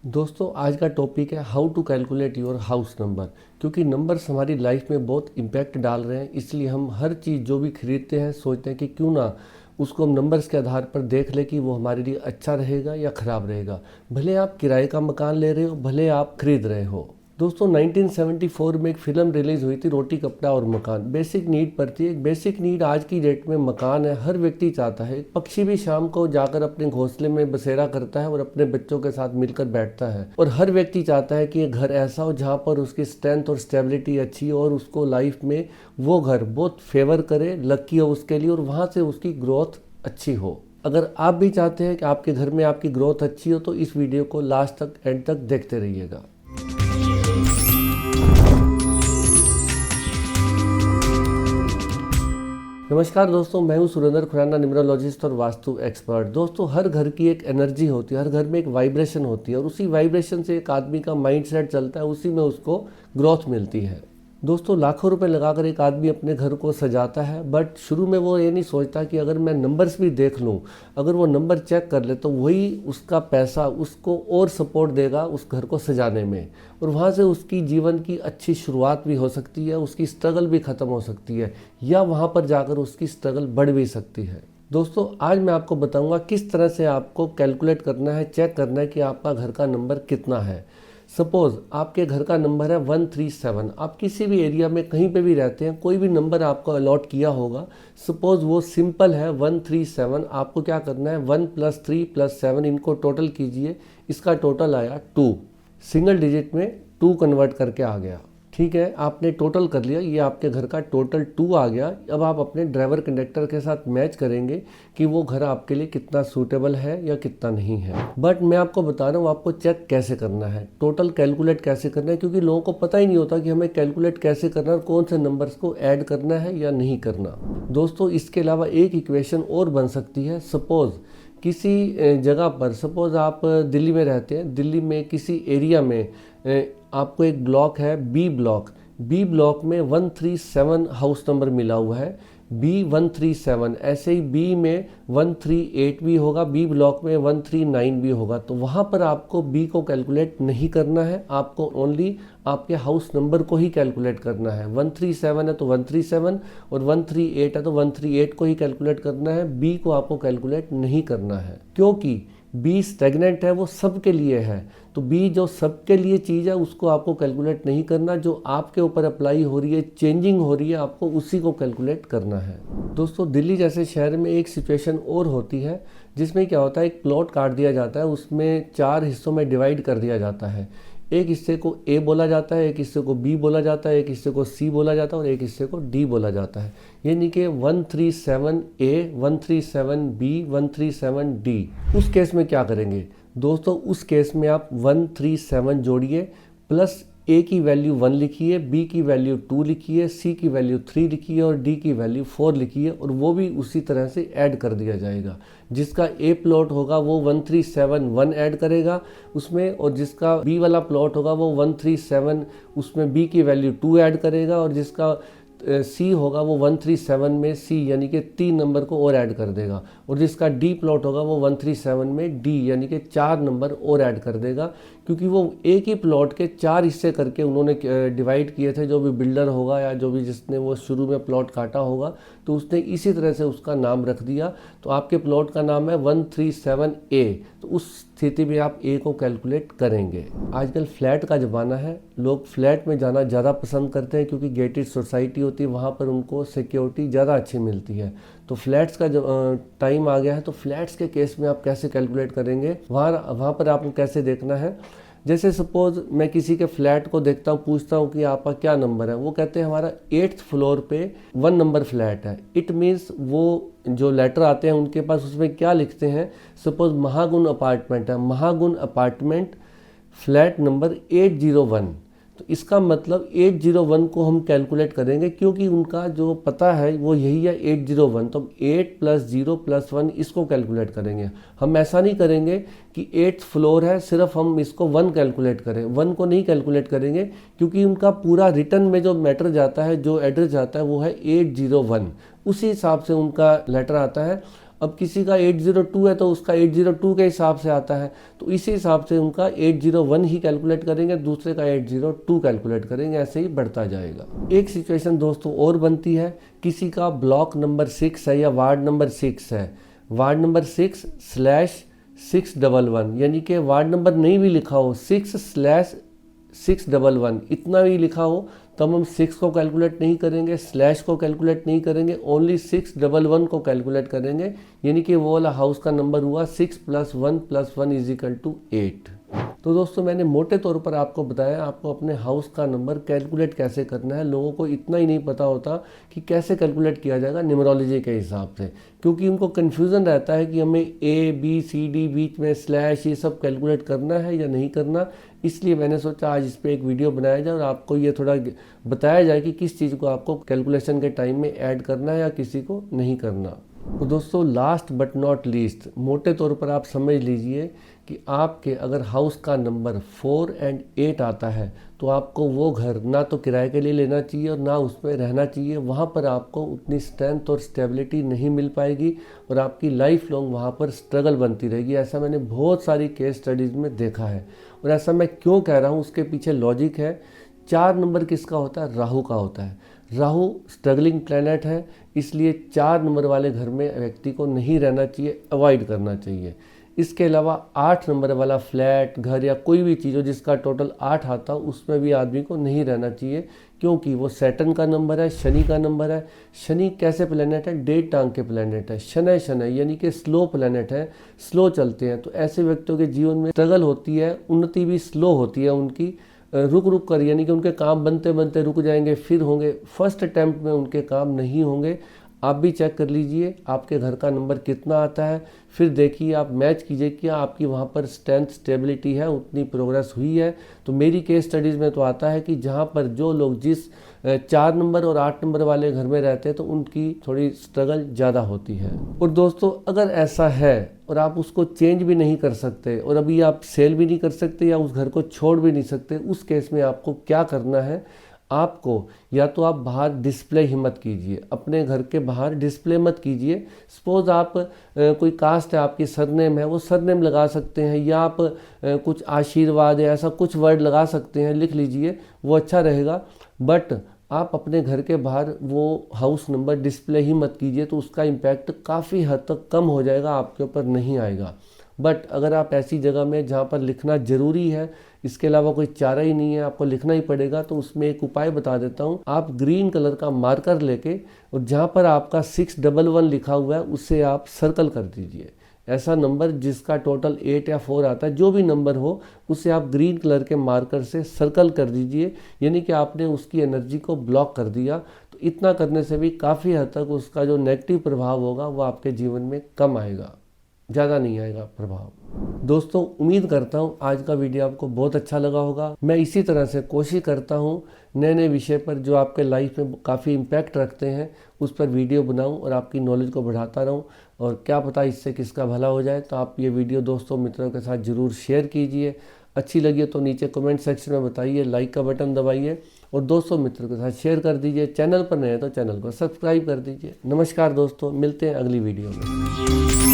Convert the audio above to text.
दोस्तों आज का टॉपिक है how to calculate your house number. क्योंकि नंबर्स हमारी लाइफ में बहुत इम्पैक्ट डाल रहे हैं, इसलिए हम हर चीज़ जो भी खरीदते हैं सोचते हैं कि क्यों ना उसको हम नंबर्स के आधार पर देख लें कि वो हमारे लिए अच्छा रहेगा या ख़राब रहेगा। भले आप किराए का मकान ले रहे हो, भले आप खरीद रहे हो। दोस्तों 1974 में एक फ़िल्म रिलीज़ हुई थी, रोटी कपड़ा और मकान। बेसिक नीड पर थी। एक बेसिक नीड आज की डेट में मकान है। हर व्यक्ति चाहता है। एक पक्षी भी शाम को जाकर अपने घोंसले में बसेरा करता है और अपने बच्चों के साथ मिलकर बैठता है। और हर व्यक्ति चाहता है कि एक घर ऐसा हो जहाँ पर उसकी स्ट्रेंथ और स्टेबिलिटी अच्छी हो और उसको लाइफ में वो घर बहुत फेवर करे, लकी हो उसके लिए और वहाँ से उसकी ग्रोथ अच्छी हो। अगर आप भी चाहते हैं कि आपके घर में आपकी ग्रोथ अच्छी हो तो इस वीडियो को लास्ट तक, एंड तक देखते रहिएगा। नमस्कार दोस्तों, मैं हूं सुरेंद्र खुराना, न्यूमरोलॉजिस्ट और वास्तु एक्सपर्ट। दोस्तों हर घर की एक एनर्जी होती है, हर घर में एक वाइब्रेशन होती है और उसी वाइब्रेशन से एक आदमी का माइंडसेट चलता है, उसी में उसको ग्रोथ मिलती है। दोस्तों लाखों रुपए लगाकर एक आदमी अपने घर को सजाता है, बट शुरू में वो ये नहीं सोचता कि अगर मैं नंबर्स भी देख लूँ, अगर वो नंबर चेक कर ले तो वही उसका पैसा उसको और सपोर्ट देगा उस घर को सजाने में, और वहाँ से उसकी जीवन की अच्छी शुरुआत भी हो सकती है, उसकी स्ट्रगल भी ख़त्म हो सकती है, या वहाँ पर जाकर उसकी स्ट्रगल बढ़ भी सकती है। दोस्तों आज मैं आपको बताऊंगा किस तरह से आपको कैलकुलेट करना है, चेक करना है कि आपका घर का नंबर कितना है। सपोज़ आपके घर का नंबर है 137। आप किसी भी एरिया में कहीं पे भी रहते हैं, कोई भी नंबर आपको अलॉट किया होगा। सपोज़ वो सिंपल है 137। आपको क्या करना है, 1 + 3 + 7 इनको टोटल कीजिए। इसका टोटल आया 2। सिंगल डिजिट में 2 कन्वर्ट करके आ गया। ठीक है, आपने टोटल कर लिया, ये आपके घर का टोटल 2 आ गया। अब आप अपने ड्राइवर कंडक्टर के साथ मैच करेंगे कि वो घर आपके लिए कितना सूटेबल है या कितना नहीं है। बट मैं आपको बता रहा हूँ आपको चेक कैसे करना है, टोटल कैलकुलेट कैसे करना है, क्योंकि लोगों को पता ही नहीं होता कि हमें कैलकुलेट कैसे करना है और कौन से नंबर्स को ऐड करना है या नहीं करना। दोस्तों इसके अलावा एक इक्वेशन और बन सकती है। सपोज़ किसी जगह पर, सपोज़ आप दिल्ली में रहते हैं, दिल्ली में किसी एरिया में आपको एक ब्लॉक है बी ब्लॉक। बी ब्लॉक में 137 हाउस नंबर मिला हुआ है, B137। ऐसे ही बी में 138 भी होगा, बी ब्लॉक में 139 भी होगा। तो वहाँ पर आपको बी को कैलकुलेट नहीं करना है, आपको ओनली आपके हाउस नंबर को ही कैलकुलेट करना है। 137 है तो 137 और 138 है तो 138 को ही कैलकुलेट करना है, बी को आपको कैलकुलेट नहीं करना है। क्योंकि बी स्टेगनेंट है, वो सबके लिए है। तो बी जो सबके लिए चीज़ है उसको आपको कैलकुलेट नहीं करना, जो आपके ऊपर अप्लाई हो रही है, चेंजिंग हो रही है, आपको उसी को कैलकुलेट करना है। दोस्तों दिल्ली जैसे शहर में एक सिचुएशन और होती है जिसमें क्या होता है, एक प्लॉट काट दिया जाता है, उसमें 4 हिस्सों में डिवाइड कर दिया जाता है। एक हिस्से को ए बोला जाता है, एक हिस्से को बी बोला जाता है, एक हिस्से को सी बोला जाता है और एक हिस्से को डी बोला जाता है। यानी कि 137 ए, 137 बी, 137 डी। उस केस में क्या करेंगे दोस्तों, उस केस में आप 137 जोड़िए, प्लस ए की वैल्यू 1 लिखिए, बी की वैल्यू 2 लिखिए, सी की वैल्यू 3 लिखिए और डी की वैल्यू 4 लिखिए, और वो भी उसी तरह से ऐड कर दिया जाएगा। जिसका ए प्लॉट होगा वो 137 ऐड करेगा उसमें, और जिसका बी वाला प्लॉट होगा वो 137 उसमें बी की वैल्यू 2 ऐड करेगा, और जिसका सी होगा वो 137 में सी यानी कि 3 नंबर को और ऐड कर देगा, और जिसका डी प्लॉट होगा वो 137 में डी यानी कि 4 नंबर और ऐड कर देगा। क्योंकि वो एक ही प्लॉट के 4 हिस्से करके उन्होंने डिवाइड किए थे। जो भी बिल्डर होगा या जो भी जिसने वो शुरू में प्लॉट काटा होगा तो उसने इसी तरह से उसका नाम रख दिया। तो आपके प्लॉट का नाम है 137A। तो उस स्थिति में आप ए को कैलकुलेट करेंगे। आजकल फ्लैट का ज़माना है, लोग फ्लैट में जाना ज़्यादा पसंद करते हैं क्योंकि गेटेड सोसाइटी होती है, वहाँ पर उनको सिक्योरिटी ज़्यादा अच्छी मिलती है। तो फ्लैट्स का जो टाइम आ गया है, तो फ्लैट्स के केस में आप कैसे कैलकुलेट करेंगे, वहाँ पर आपको कैसे देखना है। जैसे सपोज़ मैं किसी के फ्लैट को देखता हूँ, पूछता हूँ कि आपका क्या नंबर है, वो कहते हैं हमारा 8th फ्लोर पे 1 नंबर फ्लैट है। इट मीन्स वो जो लेटर आते हैं उनके पास, उसमें क्या लिखते हैं, सपोज़ महागुण अपार्टमेंट है, महागुण अपार्टमेंट फ्लैट नंबर 801। तो इसका मतलब 801 को हम कैलकुलेट करेंगे क्योंकि उनका जो पता है वो यही है 801। तो 8 + 0 + 1 इसको कैलकुलेट करेंगे। हम ऐसा नहीं करेंगे कि 8th फ्लोर है सिर्फ हम इसको 1 कैलकुलेट करें, 1 को नहीं कैलकुलेट करेंगे, क्योंकि उनका पूरा रिटर्न में जो मैटर जाता है, जो एड्रेस जाता है वो है 801। उसी हिसाब से उनका लेटर आता है। अब किसी का 802 है तो उसका 802 के हिसाब से आता है, तो इसी हिसाब से उनका 801 ही कैलकुलेट करेंगे, दूसरे का 802 कैलकुलेट करेंगे, ऐसे ही बढ़ता जाएगा। एक सिचुएशन दोस्तों और बनती है, किसी का ब्लॉक नंबर 6 है या वार्ड नंबर 6 है, वार्ड नंबर 6/611, यानी कि वार्ड नंबर नहीं भी लिखा हो, 6/611 इतना भी लिखा हो, तब हम 6 को कैलकुलेट नहीं करेंगे, स्लैश को कैलकुलेट नहीं करेंगे, ओनली 611 को कैलकुलेट करेंगे, यानी कि वो वाला हाउस का नंबर हुआ 6 + 1 + 1 = 8। तो दोस्तों मैंने मोटे तौर पर आपको बताया आपको अपने हाउस का नंबर कैलकुलेट कैसे करना है। लोगों को इतना ही नहीं पता होता कि कैसे कैलकुलेट किया जाएगा न्यूमरोलॉजी के हिसाब से, क्योंकि उनको कन्फ्यूज़न रहता है कि हमें A B C D बीच में स्लैश ये सब कैलकुलेट करना है या नहीं करना। इसलिए मैंने सोचा आज इस पर एक वीडियो बनाया जाए और आपको ये थोड़ा बताया जाए कि किस चीज़ को आपको कैलकुलेशन के टाइम में ऐड करना है या किसी को नहीं करना। तो दोस्तों लास्ट बट नॉट लीस्ट, मोटे तौर पर आप समझ लीजिए कि आपके अगर हाउस का नंबर 4 और 8 आता है तो आपको वो घर ना तो किराए के लिए लेना चाहिए और ना उसमें रहना चाहिए। वहाँ पर आपको उतनी स्ट्रेंथ और स्टेबिलिटी नहीं मिल पाएगी और आपकी लाइफ लॉन्ग वहाँ पर स्ट्रगल बनती रहेगी। ऐसा मैंने बहुत सारी केस स्टडीज़ में देखा है। और ऐसा मैं क्यों कह रहा हूँ, उसके पीछे लॉजिक है। 4 नंबर किसका होता है? राहु का होता है। राहु स्ट्रगलिंग प्लैनेट है, इसलिए 4 नंबर वाले घर में व्यक्ति को नहीं रहना चाहिए, अवॉइड करना चाहिए। इसके अलावा 8 नंबर वाला फ्लैट, घर या कोई भी चीज़ हो जिसका टोटल 8 आता हो उसमें भी आदमी को नहीं रहना चाहिए, क्योंकि वो सैटर्न का नंबर है, शनि का नंबर है। शनि कैसे प्लैनेट है? डेढ़ टांग के प्लैनेट है। शनै शनै यानी कि स्लो प्लैनेट है, स्लो चलते हैं। तो ऐसे व्यक्तियों के जीवन में स्ट्रगल होती है, उन्नति भी स्लो होती है उनकी, रुक रुक कर, यानी कि उनके काम बनते बनते रुक जाएंगे, फिर होंगे, फर्स्ट अटैम्प्ट में उनके काम नहीं होंगे। आप भी चेक कर लीजिए आपके घर का नंबर कितना आता है, फिर देखिए आप मैच कीजिए कि आपकी वहाँ पर स्ट्रेंथ स्टेबिलिटी है, उतनी प्रोग्रेस हुई है। तो मेरी केस स्टडीज़ में तो आता है कि जहाँ पर जो लोग जिस 4 नंबर और 8 नंबर वाले घर में रहते हैं तो उनकी थोड़ी स्ट्रगल ज़्यादा होती है। और दोस्तों अगर ऐसा है और आप उसको चेंज भी नहीं कर सकते और अभी आप सेल भी नहीं कर सकते या उस घर को छोड़ भी नहीं सकते, उस केस में आपको क्या करना है? आपको या तो आप बाहर डिस्प्ले ही मत कीजिए, अपने घर के बाहर डिस्प्ले मत कीजिए। सपोज आप कोई कास्ट है, आपकी सरनेम है, वो सरनेम लगा सकते हैं, या आप कुछ आशीर्वाद या ऐसा कुछ वर्ड लगा सकते हैं, लिख लीजिए, वो अच्छा रहेगा। बट आप अपने घर के बाहर वो हाउस नंबर डिस्प्ले ही मत कीजिए, तो उसका इम्पैक्ट काफ़ी हद तक कम हो जाएगा, आपके ऊपर नहीं आएगा। बट अगर आप ऐसी जगह में जहाँ पर लिखना ज़रूरी है, इसके अलावा कोई चारा ही नहीं है, आपको लिखना ही पड़ेगा, तो उसमें एक उपाय बता देता हूँ। आप ग्रीन कलर का मार्कर लेके और जहाँ पर आपका 611 लिखा हुआ है उससे आप सर्कल कर दीजिए। ऐसा नंबर जिसका टोटल 8 या 4 आता है, जो भी नंबर हो, उसे आप ग्रीन कलर के मार्कर से सर्कल कर दीजिए, यानी कि आपने उसकी एनर्जी को ब्लॉक कर दिया। तो इतना करने से भी काफ़ी हद तक उसका जो नेगेटिव प्रभाव होगा वो आपके जीवन में कम आएगा, ज़्यादा नहीं आएगा प्रभाव। दोस्तों उम्मीद करता हूँ आज का वीडियो आपको बहुत अच्छा लगा होगा। मैं इसी तरह से कोशिश करता हूँ नए नए विषय पर जो आपके लाइफ में काफ़ी इम्पैक्ट रखते हैं उस पर वीडियो बनाऊँ और आपकी नॉलेज को बढ़ाता रहूँ, और क्या पता इससे किसका भला हो जाए। तो आप ये वीडियो दोस्तों मित्रों के साथ ज़रूर शेयर कीजिए। अच्छी लगी तो नीचे कमेंट सेक्शन में बताइए, लाइक का बटन दबाइए और दोस्तों मित्रों के साथ शेयर कर दीजिए। चैनल पर नए हैं तो चैनल को सब्सक्राइब कर दीजिए। नमस्कार दोस्तों, मिलते हैं अगली वीडियो में।